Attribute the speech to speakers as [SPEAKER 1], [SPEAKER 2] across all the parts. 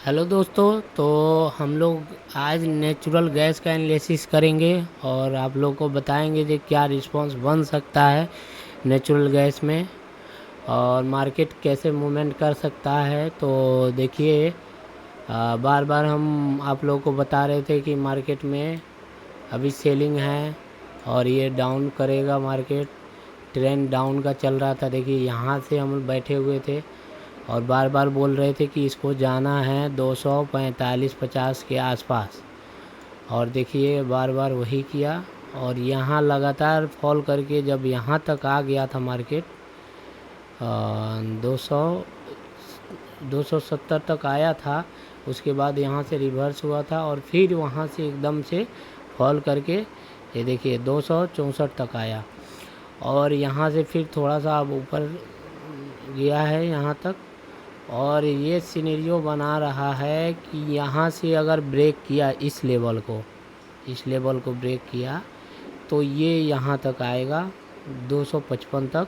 [SPEAKER 1] Hello दोस्तों। तो हम लोग आज नेचुरल गैस का एनालिसिस करेंगे और आप लोग को बताएंगे कि क्या रिस्पांस बन सकता है नेचुरल गैस में और मार्केट कैसे मूवमेंट कर सकता है। तो देखिए, बार बार हम आप लोगों को बता रहे थे कि मार्केट में अभी सेलिंग है और ये डाउन करेगा। मार्केट ट्रेंड डाउन का चल रहा था। देखिए, यहाँ से हम बैठे हुए थे और बार बार बोल रहे थे कि इसको जाना है 245-50 के आसपास। और देखिए, बार बार वही किया और यहाँ लगातार फॉल करके जब यहाँ तक आ गया था मार्केट 270 तक आया था। उसके बाद यहाँ से रिवर्स हुआ था और फिर वहाँ से एकदम से फॉल करके ये देखिए 264 तक आया और यहाँ से फिर थोड़ा सा अब ऊपर गया है यहाँ तक। और ये सिनेरियो बना रहा है कि यहाँ से अगर ब्रेक किया इस लेवल को ब्रेक किया तो ये यहाँ तक आएगा 255 तक।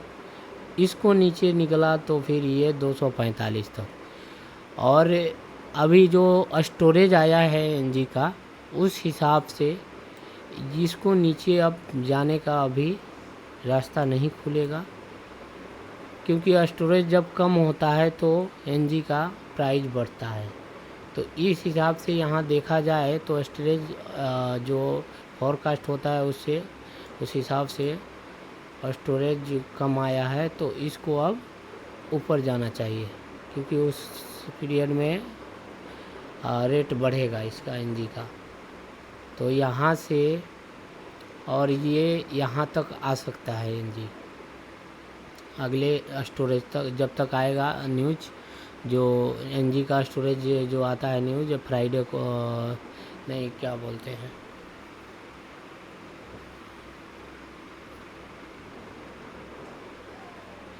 [SPEAKER 1] इसको नीचे निकला तो फिर ये 245 तक। और अभी जो स्टोरेज आया है एनजी का, उस हिसाब से इसको नीचे अब जाने का अभी रास्ता नहीं खुलेगा, क्योंकि स्टोरेज जब कम होता है तो एनजी का प्राइस बढ़ता है। तो इस हिसाब से यहाँ देखा जाए तो स्टोरेज जो फॉरकास्ट होता है उससे उस हिसाब से स्टोरेज कम आया है, तो इसको अब ऊपर जाना चाहिए, क्योंकि उस पीरियड में रेट बढ़ेगा इसका एनजी का। तो यहाँ से और ये यहाँ तक आ सकता है एनजी अगले स्टोरेज तक, जब तक आएगा न्यूज जो एनजी का स्टोरेज जो आता है न्यूज फ्राइडे को, नहीं क्या बोलते हैं,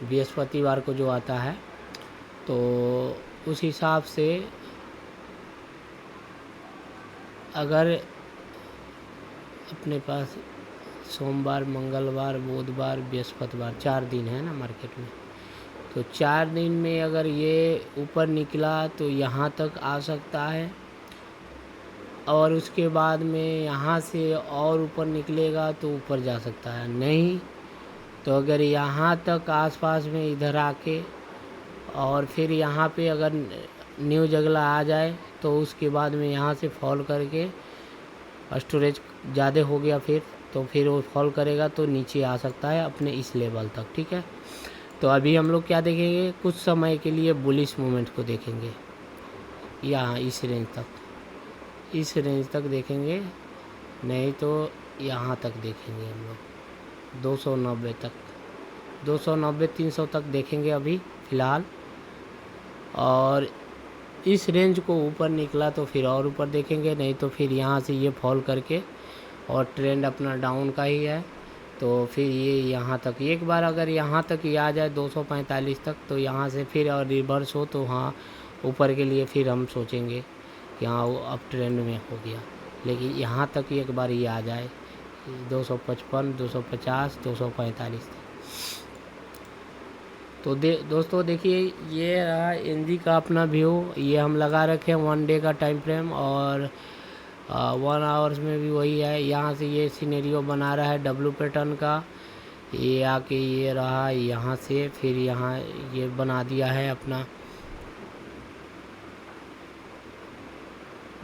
[SPEAKER 1] बृहस्पतिवार को जो आता है। तो उस हिसाब से अगर अपने पास सोमवार, मंगलवार, बुधवार, बृहस्पतिवार 4 दिन है ना मार्केट में, तो 4 दिन में अगर ये ऊपर निकला तो यहाँ तक आ सकता है और उसके बाद में यहाँ से और ऊपर निकलेगा तो ऊपर जा सकता है। नहीं तो अगर यहाँ तक आसपास में इधर आके और फिर यहाँ पे अगर न्यूज अगला आ जाए तो उसके बाद में यहाँ से फॉल करके स्टोरेज ज़्यादा हो गया फिर वो फॉल करेगा तो नीचे आ सकता है अपने इस लेवल तक। ठीक है, तो अभी हम लोग क्या देखेंगे, कुछ समय के लिए बुलिश मूवमेंट को देखेंगे। यहाँ इस रेंज तक देखेंगे, नहीं तो यहाँ तक देखेंगे हम लोग 290 तक, 290-300 तक देखेंगे अभी फ़िलहाल। और इस रेंज को ऊपर निकला तो फिर और ऊपर देखेंगे, नहीं तो फिर यहाँ से ये फॉल करके और ट्रेंड अपना डाउन का ही है तो फिर ये यहाँ तक एक बार अगर यहाँ तक ये आ जाए 245 तक तो यहाँ से फिर और रिवर्स हो तो हाँ ऊपर के लिए फिर हम सोचेंगे कि हाँ वो अप ट्रेंड में हो गया। लेकिन यहाँ तक एक बार ये आ जाए 255, 250, 245 तक। तो दोस्तों देखिए, ये रहा एनजी का अपना व्यू। ये हम लगा रखे हैं 1 डे का टाइम फ्रेम और 1 आवर्स में भी वही है। यहाँ से ये सिनेरियो बना रहा है डब्लू पैटर्न का, ये आके ये रहा यहाँ से फिर यहाँ ये बना दिया है अपना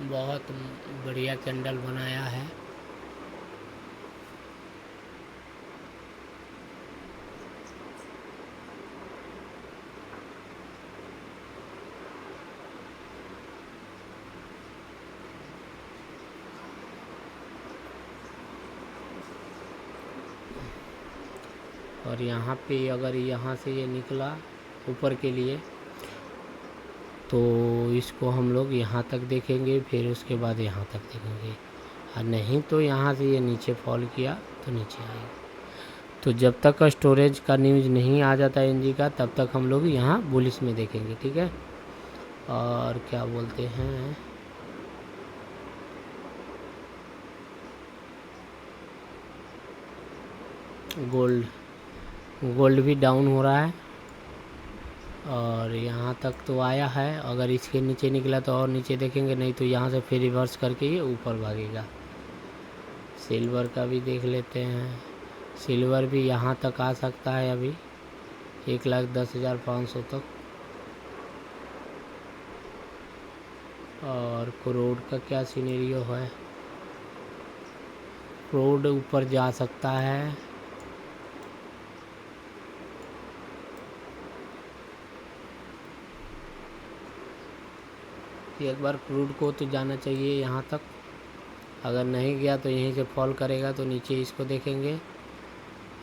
[SPEAKER 1] बहुत बढ़िया कैंडल बनाया है। और यहाँ पे अगर यहाँ से ये निकला ऊपर के लिए तो इसको हम लोग यहाँ तक देखेंगे, फिर उसके बाद यहाँ तक देखेंगे। और नहीं तो यहाँ से ये नीचे फॉल किया तो नीचे आएगा। तो जब तक स्टोरेज का न्यूज़ नहीं आ जाता एनजी का तब तक हम लोग यहाँ बुलिश में देखेंगे। ठीक है, और क्या बोलते हैं, गोल्ड भी डाउन हो रहा है। और यहाँ तक तो आया है। अगर इसके नीचे निकला तो और नीचे देखेंगे, नहीं तो यहाँ से फिर रिवर्स करके ये ऊपर भागेगा। सिल्वर का भी देख लेते हैं। सिल्वर भी यहाँ तक आ सकता है अभी 1,10,500 तक। और क्रूड का क्या सिनेरियो है? क्रूड ऊपर जा सकता है। एक बार क्रूड को तो जाना चाहिए यहाँ तक। अगर नहीं गया तो यहीं से फॉल करेगा तो नीचे इसको देखेंगे,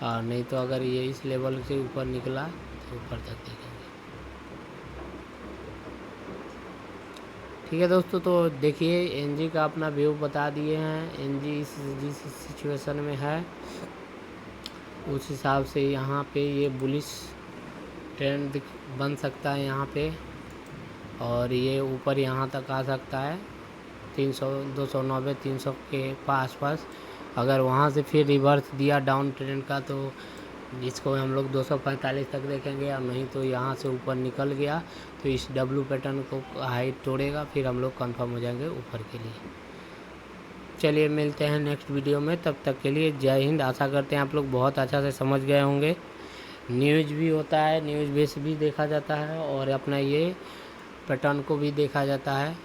[SPEAKER 1] और नहीं तो अगर ये इस लेवल से ऊपर निकला तो ऊपर तक देखेंगे। ठीक है दोस्तों, तो देखिए एनजी का अपना व्यू बता दिए हैं। एनजी जिस सिचुएशन में है उस हिसाब से यहाँ पे ये बुलिश ट्रेंड बन सकता है यहाँ पे, और ये ऊपर यहाँ तक आ सकता है 300, 290, 300 के आसपास। अगर वहाँ से फिर रिवर्स दिया डाउन ट्रेंड का तो जिसको हम लोग 245 तक देखेंगे, और नहीं तो यहाँ से ऊपर निकल गया तो इस डब्लू पैटर्न को हाइट तोड़ेगा, फिर हम लोग कंफर्म हो जाएंगे ऊपर के लिए। चलिए मिलते हैं नेक्स्ट वीडियो में, तब तक के लिए जय हिंद। आशा करते हैं आप लोग बहुत अच्छा से समझ गए होंगे। न्यूज़ भी होता है, न्यूज़ बेस भी देखा जाता है, और अपना ये पैटर्न को भी देखा जाता है।